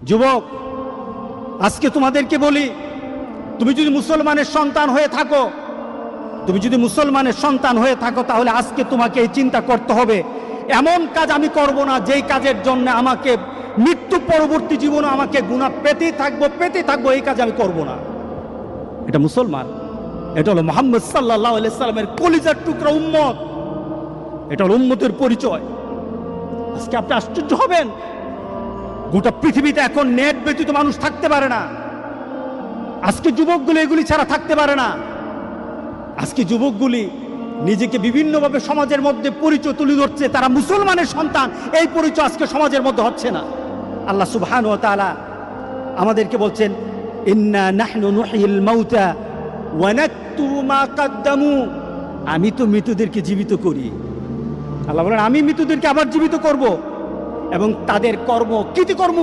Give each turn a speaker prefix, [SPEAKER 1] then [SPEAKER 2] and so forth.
[SPEAKER 1] যুবক, আজকে তোমাদেরকে বলি, তুমি যদি মুসলমানের সন্তান হয়ে থাকো, তাহলে আজকে তোমাকে এই চিন্তা করতে হবে, এমন কাজ আমি করব না যেই কাজের জন্য আমাকে মৃত্যু পরবর্তী জীবনে আমাকে গুনাহ পেতেই থাকবো, এই কাজ আমি করব না। এটা মুসলমান, এটা হলো মুহাম্মদ সাল্লাল্লাহু আলাইহি সাল্লামের কলিজার টুকরা উম্মত, এটা হলো উম্মতের পরিচয়। আজকে আপনি আশ্চর্য হবেন, গোটা পৃথিবীতে এখন নেট ব্যতীত মানুষ থাকতে পারে না। আজকে যুবকগুলি এগুলি ছাড়া থাকতে পারে না। আজকে যুবকগুলি নিজেকে বিভিন্নভাবে সমাজের মধ্যে পরিচয় তুলে ধরছে, তারা মুসলমানের সন্তান, এই পরিচয় আজকে সমাজের মধ্যে হচ্ছে না। আল্লাহ সুবহানাহু ওয়া তাআলা আমাদেরকে বলছেন, ইন্না নাহনু নুহয়িল মাউতা ওয়া নাকতুবু মা কদ্দামু, আমি তো মৃতদেরকে জীবিত করি। আল্লাহ বলেন, আমি মৃতদেরকে আবার জীবিত করব এবং তাদের কৃতিকর্ম